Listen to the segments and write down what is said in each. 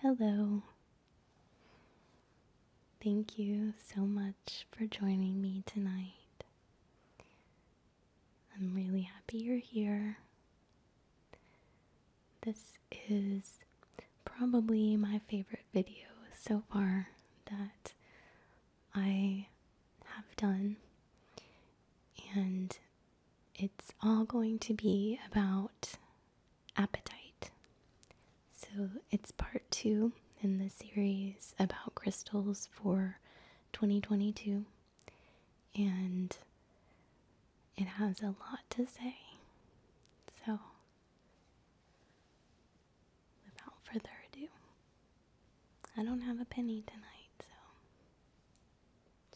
Hello. Thank you so much for joining me tonight. I'm really happy you're here. This is probably my favorite video so far that I have done, and it's all going to be about Apatite. So it's part 2 in the series about crystals for 2022, and it has a lot to say. So, without further ado, I don't have a penny tonight, so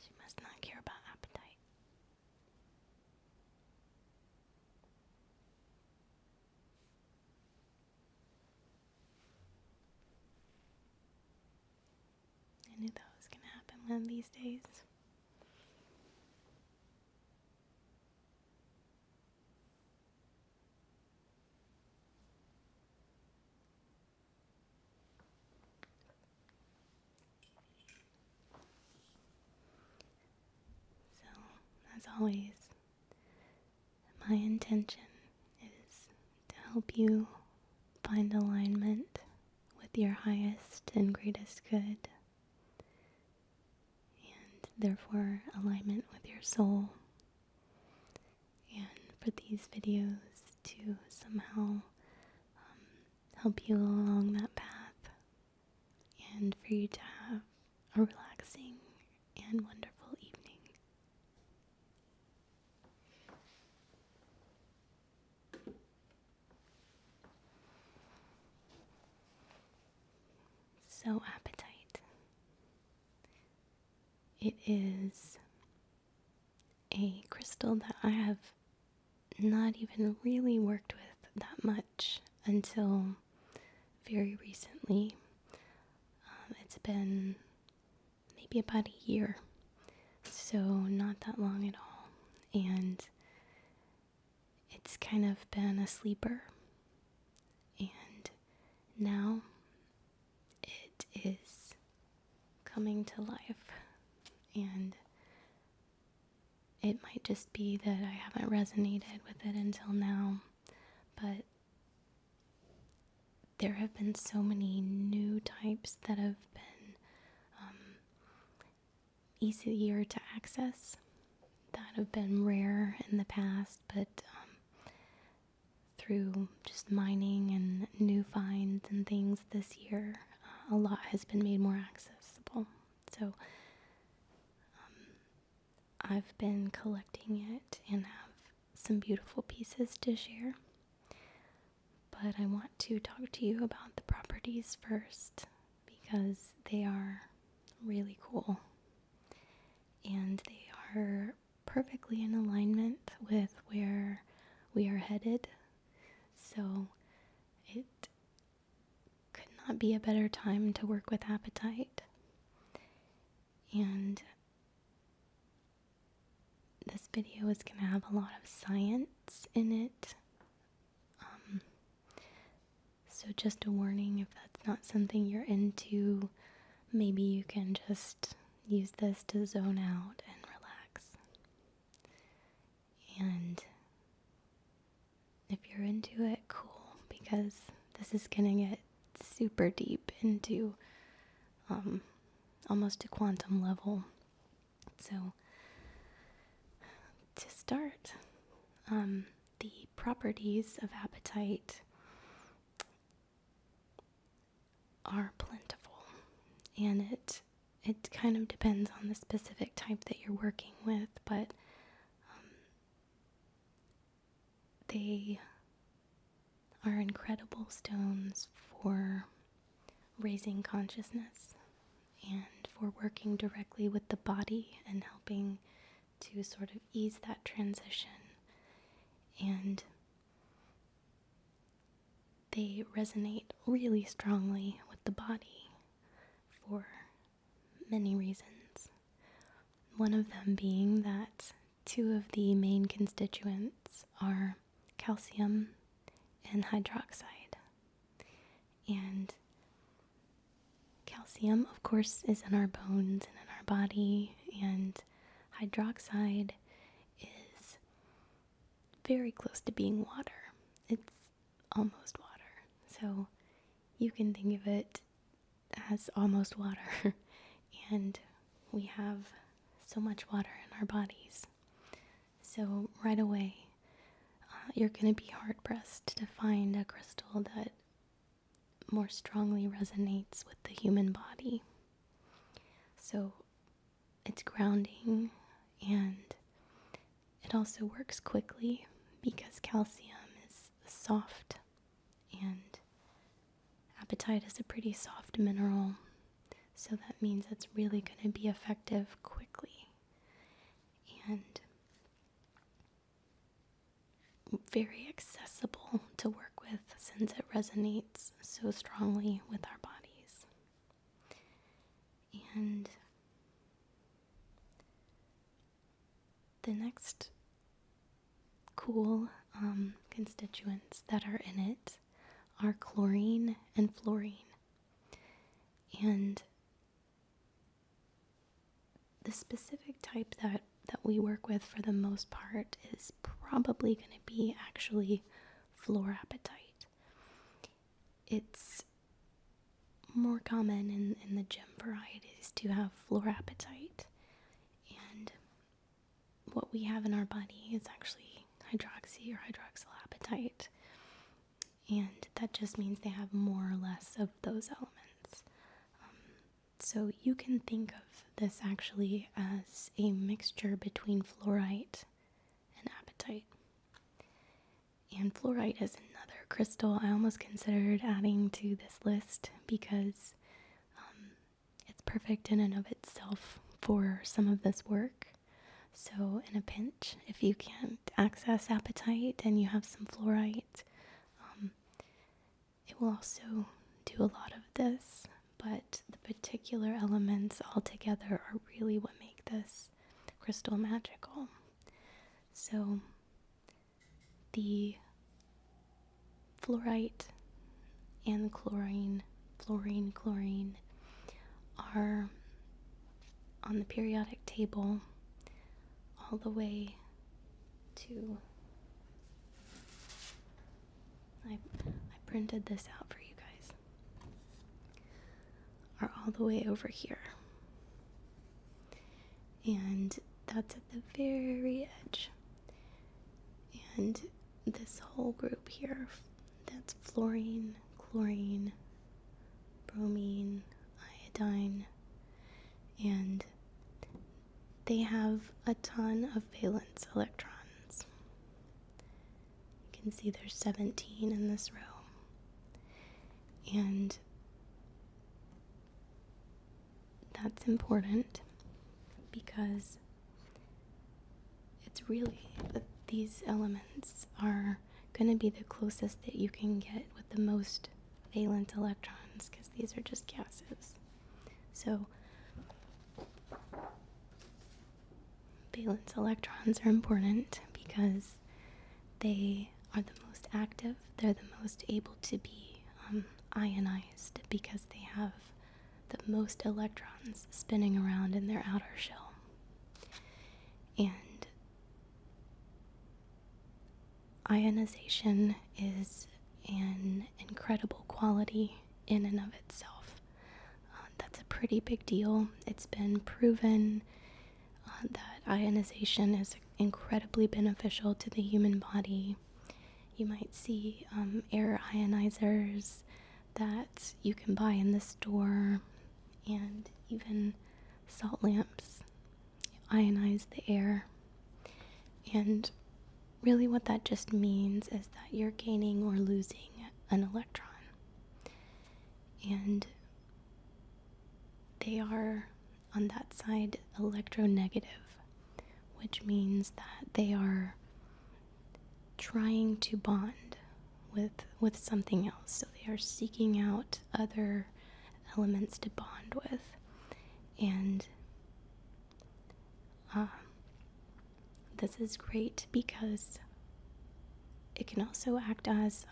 she must not care about appetite. I knew that was going to happen one of these days. So, as always, my intention is to help you find alignment with your highest and greatest good, and therefore alignment with your soul, and for these videos to somehow help you along that path, and for you to have a relaxing and wonderful evening. So, apatite. It is a crystal that I have not even really worked with that much until very recently. It's been maybe about a year, so not that long at all, and it's kind of been a sleeper, and now it is coming to life, and it might just be that I haven't resonated with it until now, but there have been so many new types that have been easier to access, that have been rare in the past, but through just mining and new finds and things this year, a lot has been made more accessible. So I've been collecting it and have some beautiful pieces to share. But I want to talk to you about the properties first, because they are really cool. And they are perfectly in alignment with where we are headed. So it could not be a better time to work with apatite. And this video is going to have a lot of science in it. So just a warning, if that's not something you're into, maybe you can just use this to zone out and relax. And if you're into it, cool, because this is going to get super deep into almost a quantum level. So to start, the properties of apatite are plentiful, and it kind of depends on the specific type that you're working with, but they are incredible stones for raising consciousness and for working directly with the body and helping to sort of ease that transition. And they resonate really strongly with the body for many reasons. One of them being that two of the main constituents are calcium and hydroxide. And calcium, of course, is in our bones and in our body, and hydroxide is very close to being water. It's almost water. So you can think of it as almost water. And we have so much water in our bodies. So right away, you're going to be hard-pressed to find a crystal that more strongly resonates with the human body. So it's grounding, and it also works quickly because calcium is soft, and apatite is a pretty soft mineral. So that means it's really going to be effective quickly and very accessible to work with since it resonates so strongly with our bodies. And the next cool constituents that are in it are chlorine and fluorine. And the specific type that we work with for the most part is probably going to be actually fluorapatite. It's more common in the gem varieties to have fluorapatite. And what we have in our body is actually hydroxy or hydroxylapatite. And that just means they have more or less of those elements. So you can think of this actually as a mixture between fluorite and apatite. And fluorite is another crystal I almost considered adding to this list because it's perfect in and of itself for some of this work. So in a pinch, if you can't access apatite and you have some fluorite, it will also do a lot of this. But the particular elements all together are really what make this crystal magical. So the fluorite and the chlorine are on the periodic table all the way to, I printed this out for you guys, are all the way over here. And that's at the very edge. And this whole group here, that's fluorine, chlorine, bromine, iodine, and they have a ton of valence electrons. You can see there's 17 in this row. And that's important because it's really, these elements are going to be the closest that you can get with the most valent electrons because these are just gases. So valence electrons are important because they are the most active, they're the most able to be ionized because they have the most electrons spinning around in their outer shell. And ionization is an incredible quality in and of itself. That's a pretty big deal. It's been proven that ionization is incredibly beneficial to the human body. You might see air ionizers that you can buy in the store, and even salt lamps ionize the air. And really what that just means is that you're gaining or losing an electron. And they are, on that side, electronegative, which means that they are trying to bond with something else. So they are seeking out other elements to bond with. And this is great because it can also act as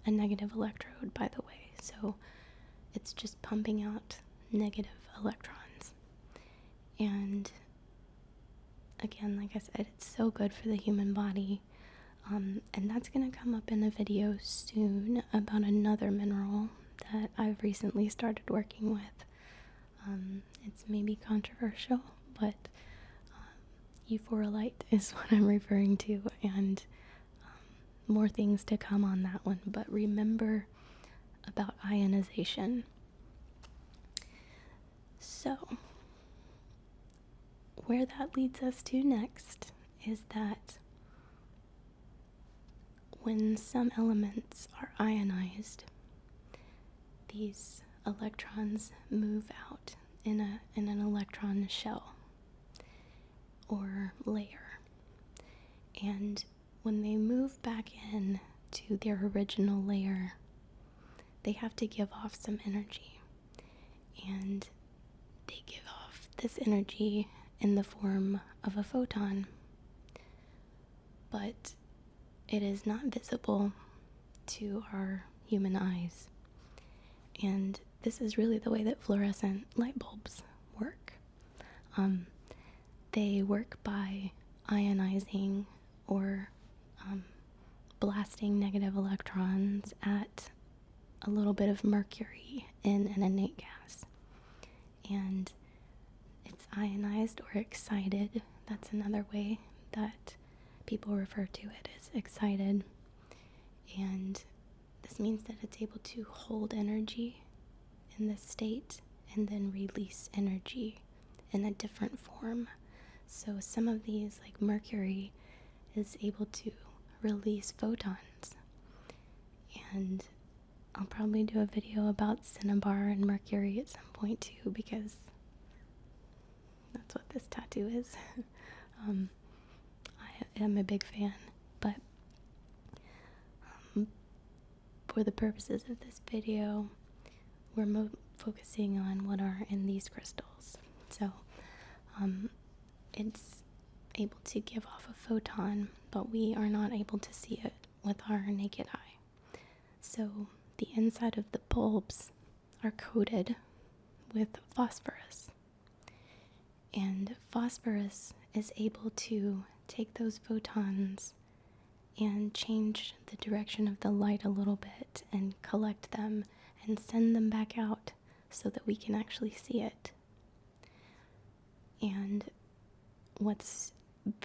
a negative electrode, by the way. So it's just pumping out negative electrons. And again, like I said, it's so good for the human body. And that's going to come up in a video soon about another mineral that I've recently started working with. It's maybe controversial, but euphorolite is what I'm referring to, and more things to come on that one. But remember about ionization. So, where that leads us to next is that when some elements are ionized, these electrons move out in an electron shell or layer. And when they move back in to their original layer, they have to give off some energy. And they give off this energy in the form of a photon. But it is not visible to our human eyes. And this is really the way that fluorescent light bulbs work. They work by ionizing or blasting negative electrons at a little bit of mercury in an innate gas. And it's ionized or excited. That's another way that people refer to it as excited. And this means that it's able to hold energy in this state and then release energy in a different form. So some of these, like mercury, is able to release photons. And I'll probably do a video about cinnabar and mercury at some point too, because that's what this tattoo is. I am a big fan, but for the purposes of this video, we're focusing on what are in these crystals. So it's able to give off a photon, but we are not able to see it with our naked eye. So the inside of the bulbs are coated with phosphorus. And phosphorus is able to take those photons and change the direction of the light a little bit and collect them and send them back out so that we can actually see it. And what's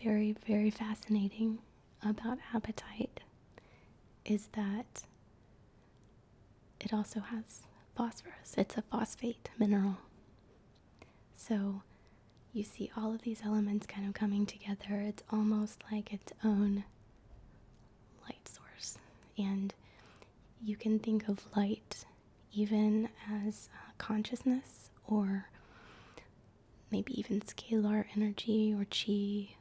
very, very fascinating about apatite is that it also has phosphorus. It's a phosphate mineral. So you see all of these elements kind of coming together. It's almost like its own light source. And you can think of light even as consciousness, or maybe even scalar energy or chi.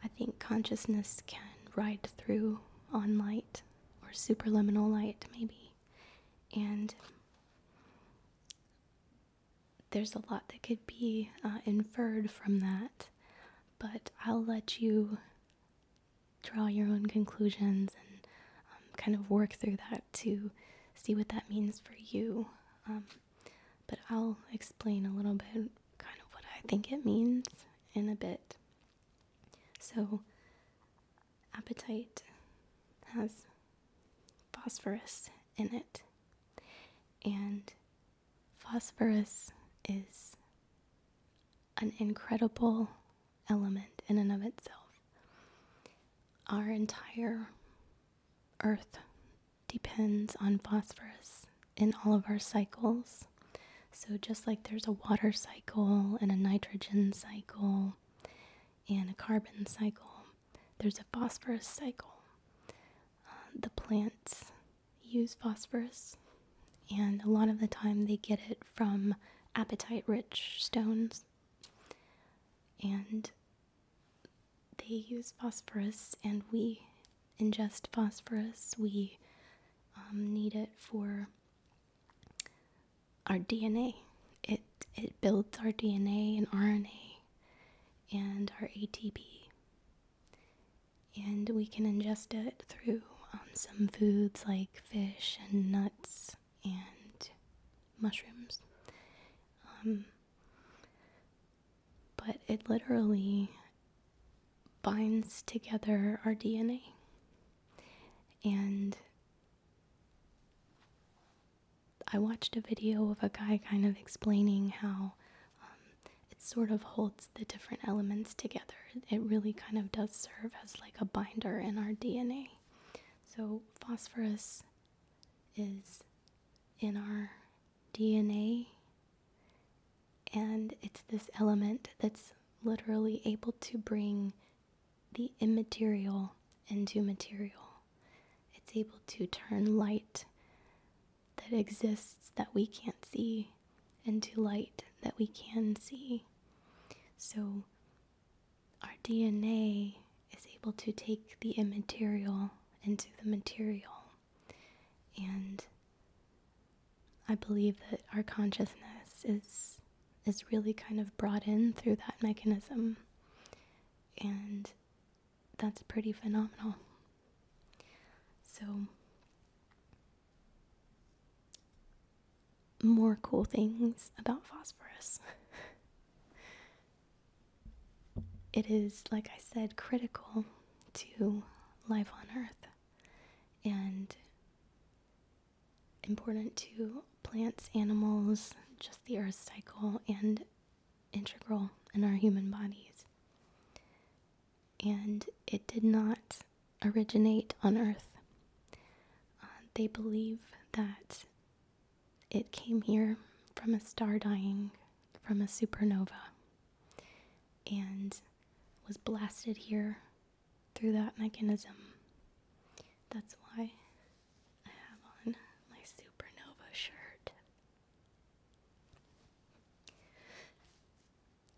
I think consciousness can ride through on light, or superliminal light maybe. And there's a lot that could be inferred from that, but I'll let you draw your own conclusions and kind of work through that to see what that means for you. But I'll explain a little bit kind of what I think it means in a bit. So, apatite has phosphorus in it, and phosphorus is an incredible element in and of itself. Our entire Earth depends on phosphorus in all of our cycles. So just like there's a water cycle and a nitrogen cycle and a carbon cycle, there's a phosphorus cycle. The plants use phosphorus, and a lot of the time they get it from apatite-rich stones. And they use phosphorus, and we ingest phosphorus. We need it for our DNA. It builds our DNA and RNA and our ATP. And we can ingest it through some foods like fish and nuts and mushrooms. But it literally binds together our DNA. And I watched a video of a guy kind of explaining how it sort of holds the different elements together. It really kind of does serve as like a binder in our DNA. So phosphorus is in our DNA, and it's this element that's literally able to bring the immaterial into material. It's able to turn light that exists that we can't see into light that we can see. So our DNA is able to take the immaterial into the material. And I believe that our consciousness is really kind of brought in through that mechanism. And that's pretty phenomenal. So, more cool things about phosphorus. It is, like I said, critical to life on Earth and important to plants, animals, just the Earth cycle, and integral in our human bodies. And it did not originate on Earth. They believe that it came here from a star dying from a supernova and was blasted here through that mechanism. That's why I have on my supernova shirt.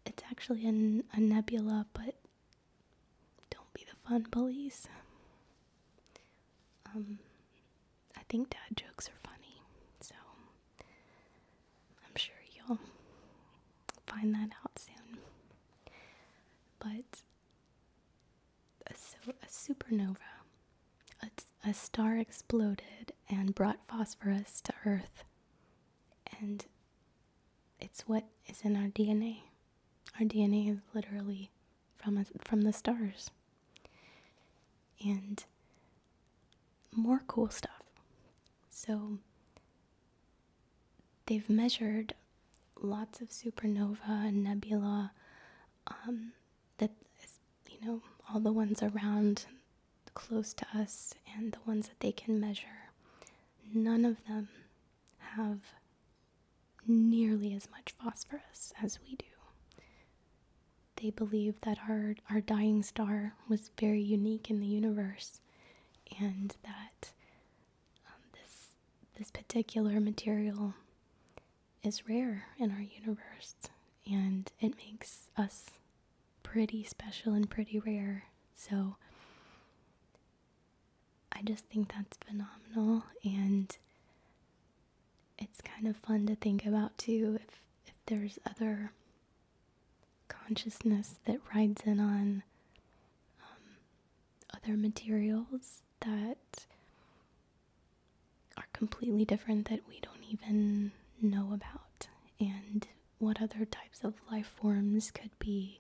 It's actually a nebula, but don't be the fun police. I think dad jokes are funny, so I'm sure you'll find that out soon. But a supernova, a star exploded and brought phosphorus to Earth, and it's what is in our DNA. Our DNA is literally from the stars. And more cool stuff. So they've measured lots of supernova and nebula, that is, all the ones around close to us and the ones that they can measure. None of them have nearly as much phosphorus as we do. They believe that our dying star was very unique in the universe, and that this particular material is rare in our universe, and it makes us pretty special and pretty rare. So I just think that's phenomenal, and it's kind of fun to think about too, if there's other consciousness that rides in on other materials that are completely different that we don't even know about, and what other types of life forms could be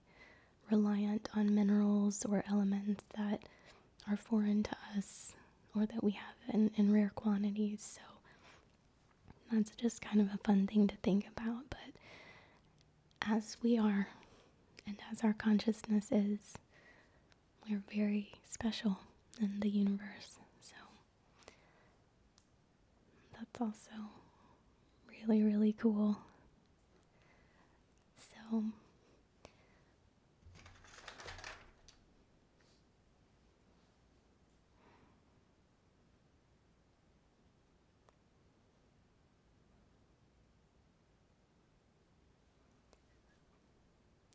reliant on minerals or elements that are foreign to us or that we have in rare quantities. So that's just kind of a fun thing to think about. But as we are, and as our consciousness is, we're very special in the universe. So that's also really, really cool. So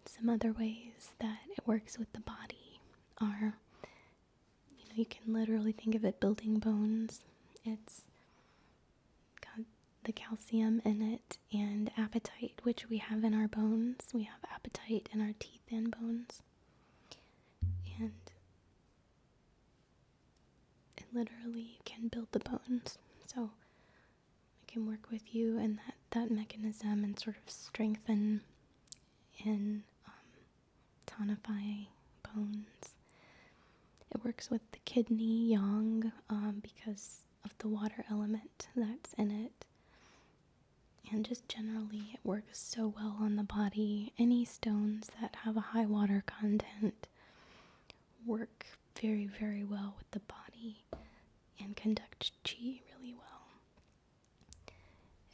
some other ways that it works with the body are, you can literally think of it building bones. It's got the calcium in it and apatite, which we have in our bones. We have apatite in our teeth and bones. And it literally can build the bones. So can work with you and that mechanism and sort of strengthen and tonify bones. It works with the kidney yang because of the water element that's in it. And just generally, it works so well on the body. Any stones that have a high water content work very, very well with the body and conduct qi really well.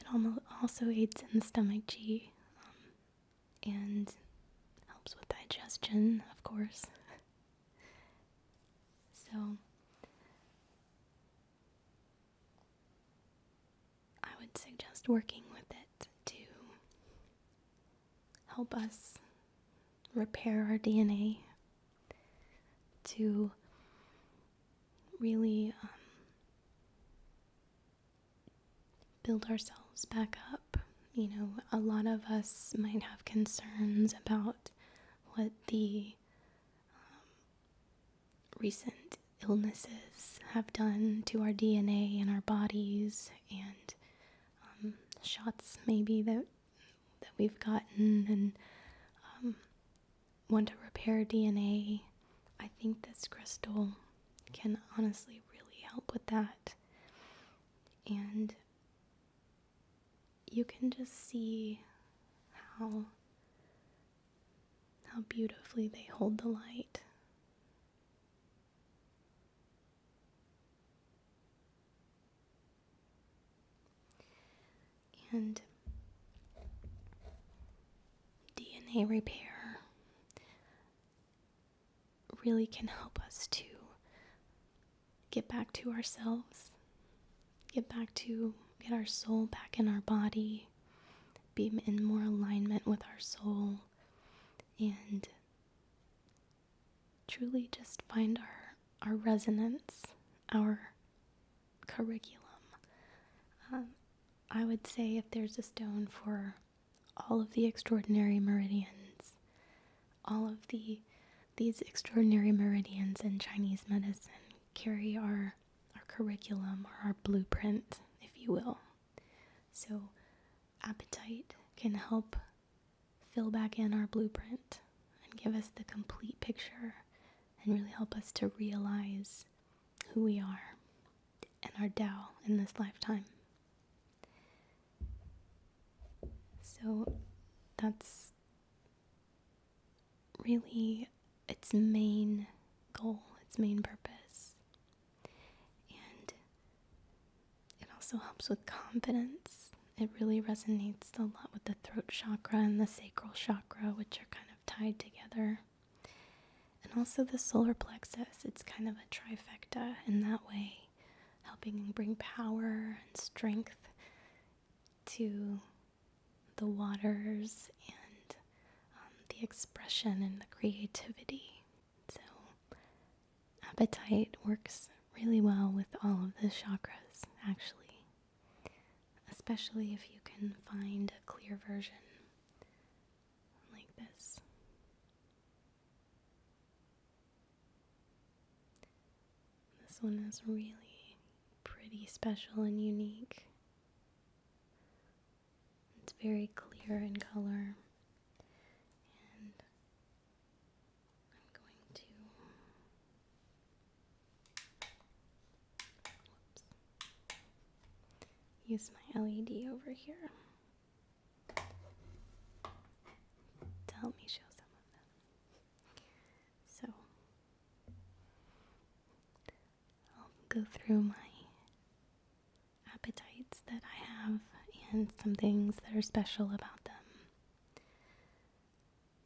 It also aids in the stomach qi and helps with digestion, of course. So I would suggest working with it to help us repair our DNA, to really build ourselves back up. You know, a lot of us might have concerns about what the recent illnesses have done to our DNA and our bodies, and shots maybe that we've gotten, and want to repair DNA. I think this crystal can honestly really help with that. And you can just see how beautifully they hold the light. And DNA repair really can help us to get back to ourselves, get our soul back in our body, be in more alignment with our soul, and truly just find our resonance, our curriculum. I would say if there's a stone for all of the extraordinary meridians, all of these extraordinary meridians in Chinese medicine carry our curriculum, or our blueprint, if you will. So Apatite can help fill back in our blueprint and give us the complete picture and really help us to realize who we are and our Tao in this lifetime. So that's really its main goal, its main purpose. And it also helps with confidence. It really resonates a lot with the throat chakra and the sacral chakra, which are kind of tied together. And also the solar plexus. It's kind of a trifecta in that way, helping bring power and strength to the waters and the expression and the creativity. So Apatite works really well with all of the chakras, actually, especially if you can find a clear version like this. This one is really pretty special and unique. It's very clear in color, and I'm going to use my LED over here to help me show some of them. So I'll go through my apatites that I have and some things that are special about them.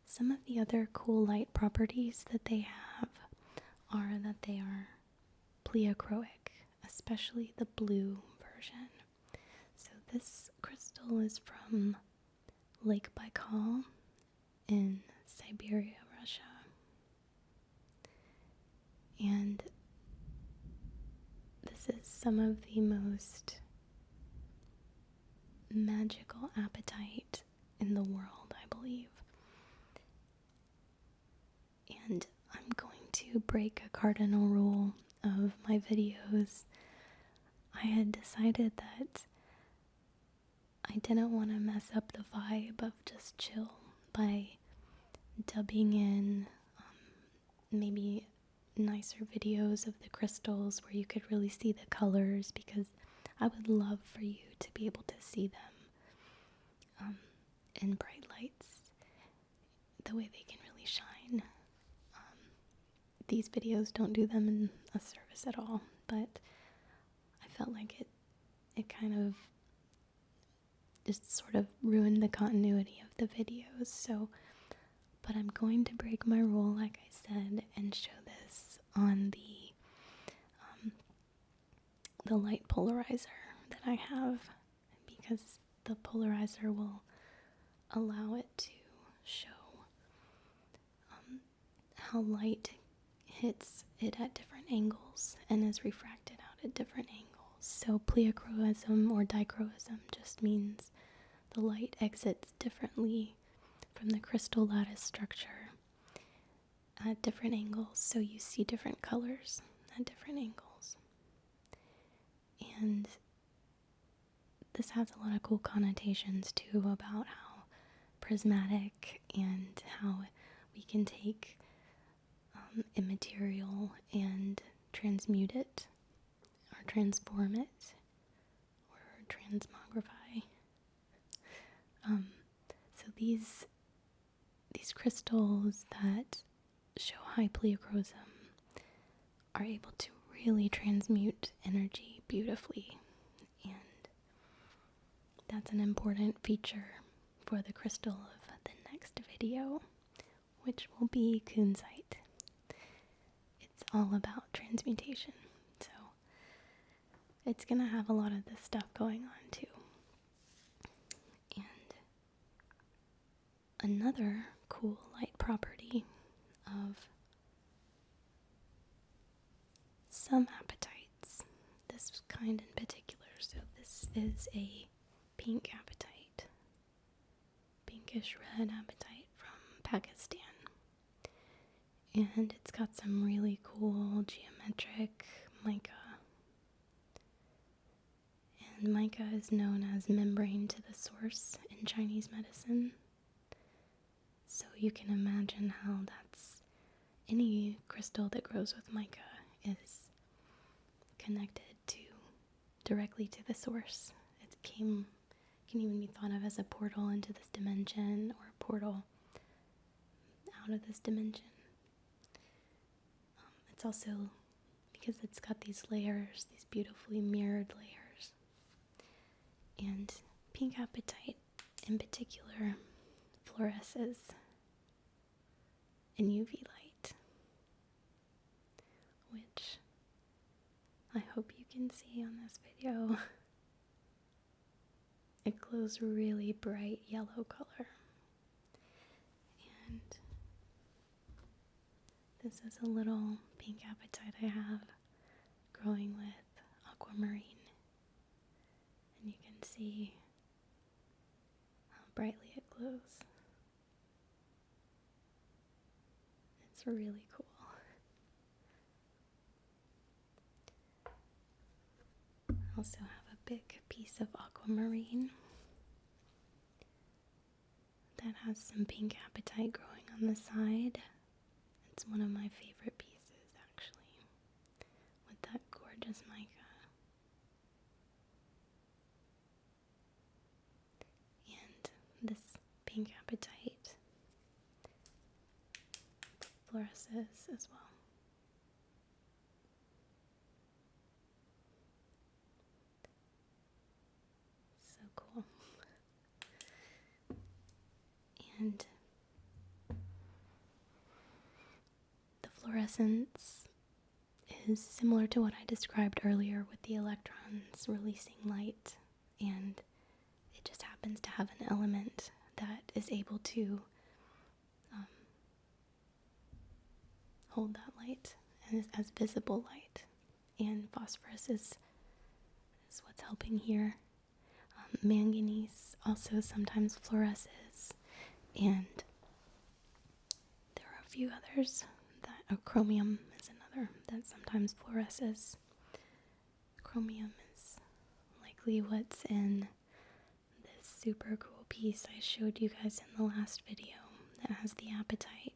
Some of the other cool light properties that they have are that they are pleochroic, especially the blue version. So this crystal is from Lake Baikal in Siberia, Russia. And this is some of the most magical apatite in the world, I believe. And I'm going to break a cardinal rule of my videos. I had decided that I didn't want to mess up the vibe of just chill by dubbing in maybe nicer videos of the crystals where you could really see the colors, because I would love for you to be able to see them in bright lights, the way they can really shine. These videos don't do them in a service at all, but I felt like it kind of just sort of ruined the continuity of the videos. So, but I'm going to break my rule, like I said, and show this on the light polarizer that I have, because the polarizer will allow it to show how light hits it at different angles and is refracted out at different angles. So pleochroism or dichroism just means the light exits differently from the crystal lattice structure at different angles, so you see different colors at different angles. And this has a lot of cool connotations too about how prismatic and how we can take immaterial and transmute it or transform it or transmogrify. So these crystals that show high pleochroism are able to really transmute energy beautifully, and that's an important feature for the crystal of the next video, which will be kunzite. It's all about transmutation, so it's gonna have a lot of this stuff going on too. And another cool light property of some apatites, this kind in particular, so this is a pink apatite, pinkish red apatite from Pakistan, and it's got some really cool geometric mica, and mica is known as membrane to the source in Chinese medicine, so you can imagine how that's any crystal that grows with mica is connected directly to the source. It can even be thought of as a portal into this dimension or a portal out of this dimension. It's also, because it's got these layers, these beautifully mirrored layers. And pink apatite in particular fluoresces in UV light, which I hope you can see on this video. It glows really bright yellow color. And this is a little pink apatite I have growing with aquamarine. And you can see how brightly it glows. It's really cool. I also have a big piece of aquamarine that has some pink apatite growing on the side. It's one of my favorite pieces, actually, with that gorgeous mica. And this pink apatite fluoresces as well. So cool. And the fluorescence is similar to what I described earlier with the electrons releasing light, and it just happens to have an element that is able to hold that light as visible light, and phosphorus is what's helping here. Manganese also sometimes fluoresces, and there are a few others chromium is another that sometimes fluoresces. Chromium is likely what's in super cool piece I showed you guys in the last video that has the apatite.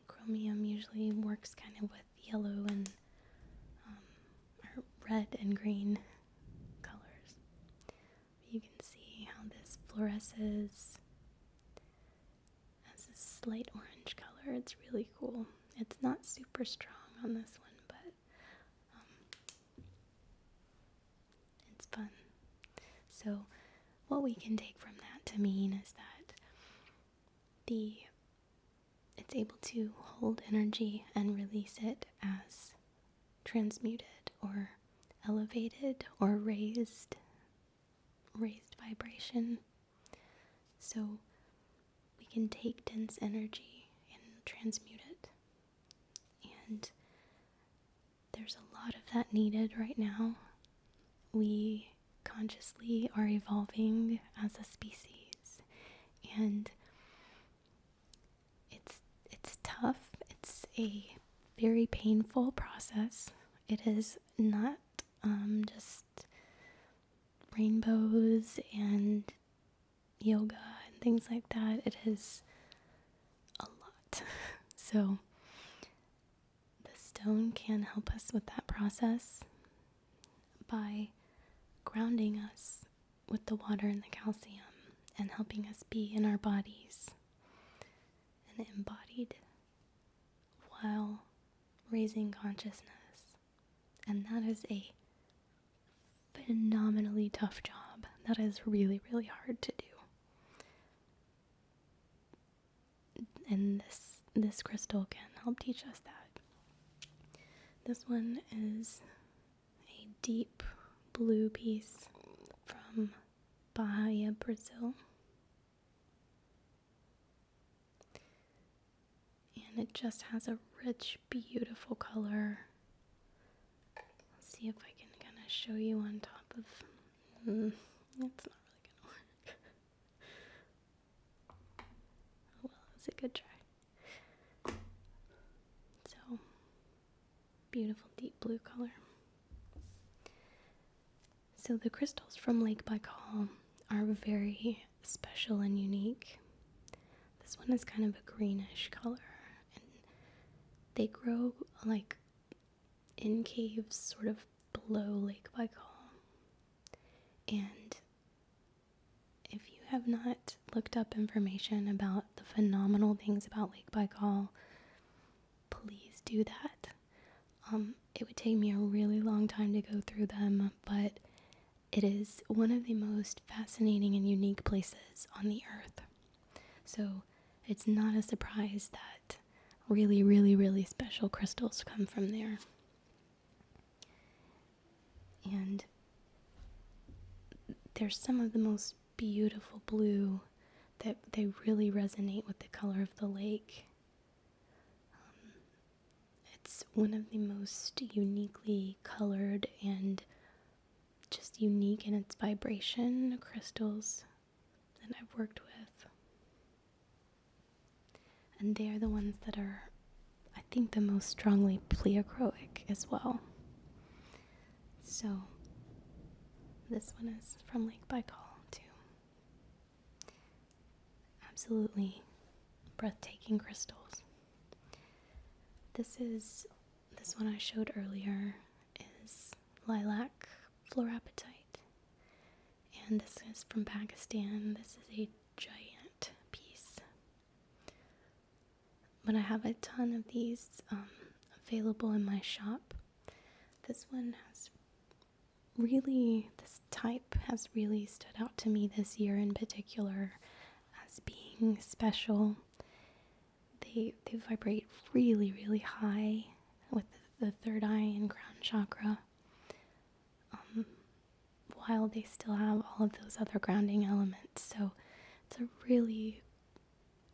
Chromium usually works kind of with yellow and or red and green colors. You can see how this fluoresces as a slight orange color. It's really cool. It's not super strong on this one, but it's fun. So what we can take from that to mean is that it's able to hold energy and release it as transmuted or elevated or raised vibration. So we can take dense energy and transmute it. And there's a lot of that needed right now. We consciously are evolving as a species, and it's tough. It's a very painful process. It is not just rainbows and yoga and things like that. It is a lot. So the stone can help us with that process by grounding us with the water and the calcium and helping us be in our bodies and embodied while raising consciousness. And that is a phenomenally tough job. That is really, really hard to do. And this crystal can help teach us that. This one is a deep blue piece from Bahia, Brazil. And it just has a rich, beautiful color. Let's see if I can kind of show you on top of... It's not really gonna work. Oh well, it's a good try. So, beautiful deep blue color. So the crystals from Lake Baikal are very special and unique. This one is kind of a greenish color, and they grow like in caves sort of below Lake Baikal. And if you have not looked up information about the phenomenal things about Lake Baikal, please do that. It would take me a really long time to go through them, but it is one of the most fascinating and unique places on the earth. So it's not a surprise that really, really, really special crystals come from there. And there's some of the most beautiful blue that they really resonate with the color of the lake. It's one of the most uniquely colored and just unique in its vibration crystals that I've worked with. And they are the ones that are, I think, the most strongly pleochroic as well. So this one is from Lake Baikal too. Absolutely breathtaking crystals. This one I showed earlier is lilac fluorapatite, and this is from Pakistan. This is a giant piece, but I have a ton of these available in my shop. This type has really stood out to me this year in particular as being special. They vibrate really, really high with the third eye and crown chakra, while they still have all of those other grounding elements. So it's a really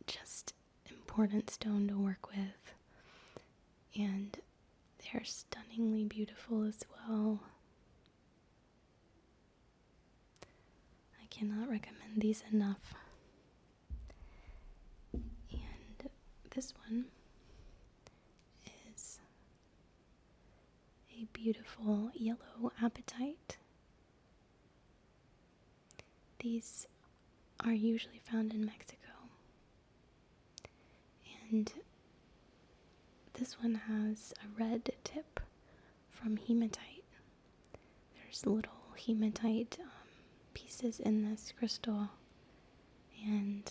just important stone to work with, and they're stunningly beautiful as well. I cannot recommend these enough. And this one is a beautiful yellow apatite. These are usually found in Mexico. And this one has a red tip from hematite. There's little hematite pieces in this crystal, and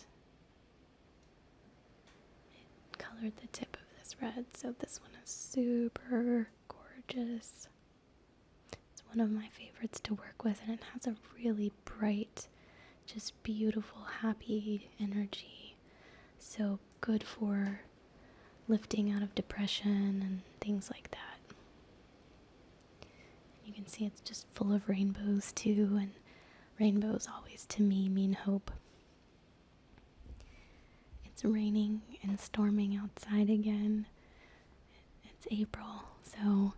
it colored the tip of this red, so this one is super gorgeous. It's one of my favorites to work with, and it has a really bright, just beautiful, happy energy. So good for lifting out of depression and things like that. You can see it's just full of rainbows too, and rainbows always to me mean hope. It's raining and storming outside again. It's April, so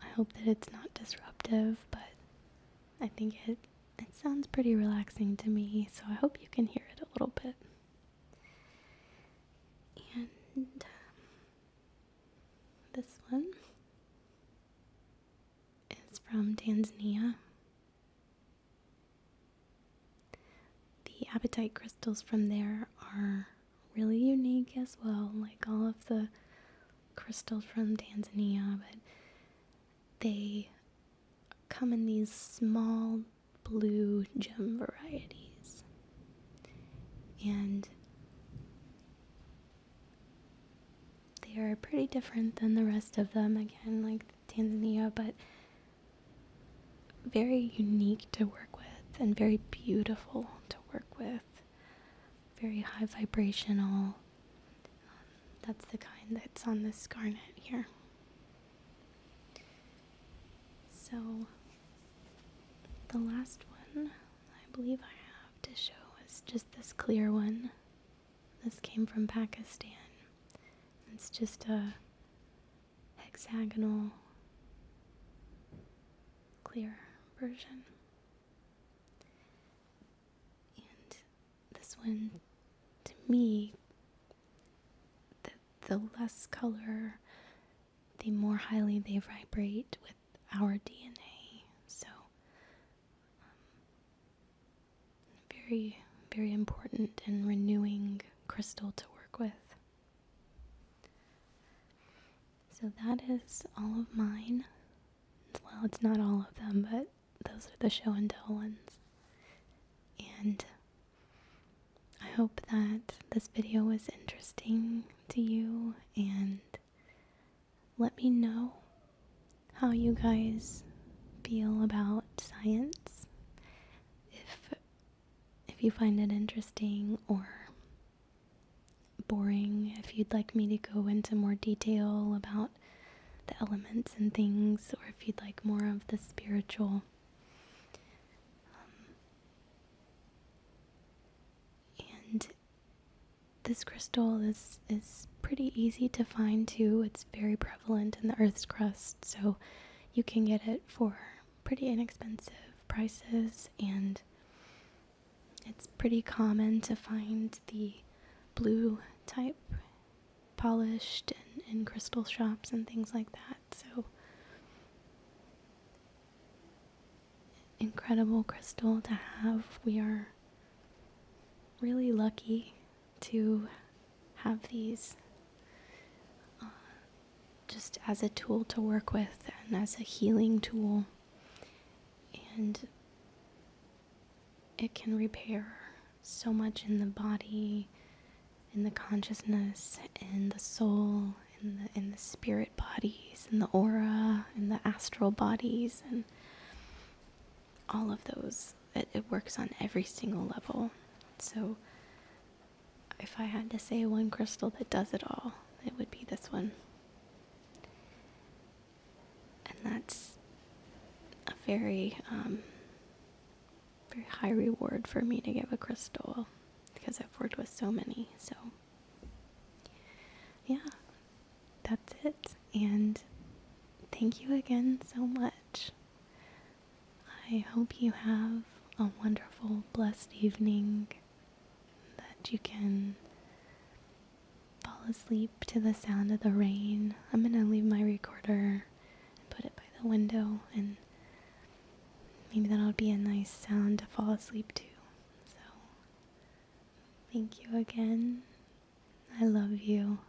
I hope that it's not disruptive, but I think it sounds pretty relaxing to me, so I hope you can hear it a little bit. And this one is from Tanzania. The apatite crystals from there are really unique as well, like all of the crystals from Tanzania, but they come in these small blue gem varieties. And they are pretty different than the rest of them, again, like Tanzania, but very unique to work with and very beautiful to work with. Very high vibrational. That's the kind that's on this garnet here. So the last one I believe I have to show is just this clear one. This came from Pakistan. It's just a hexagonal clear version. And this one, to me, the less color, the more highly they vibrate with our DNA. So, very, very important and renewing crystal to work with. So that is all of mine. Well, it's not all of them, but those are the show and tell ones. And I hope that this video was interesting to you, and let me know how you guys feel about science. If you find it interesting or boring, if you'd like me to go into more detail about the elements and things, or if you'd like more of the spiritual. And this crystal is pretty easy to find too. It's very prevalent in the Earth's crust, so you can get it for pretty inexpensive prices, and it's pretty common to find the blue type polished in crystal shops and things like that. So incredible crystal to have. We are really lucky to have these just as a tool to work with and as a healing tool, and it can repair so much in the body, in the consciousness, in the soul, in the spirit bodies, in the aura, in the astral bodies, and all of those. It works on every single level. So if I had to say one crystal that does it all, it would be this one. And that's a very very high reward for me to give a crystal, because I've worked with so many. So yeah, that's it. And thank you again so much. I hope you have a wonderful, blessed evening, that you can fall asleep to the sound of the rain. I'm gonna leave my recorder and put it by the window, and maybe that'll be a nice sound to fall asleep to. So, thank you again. I love you.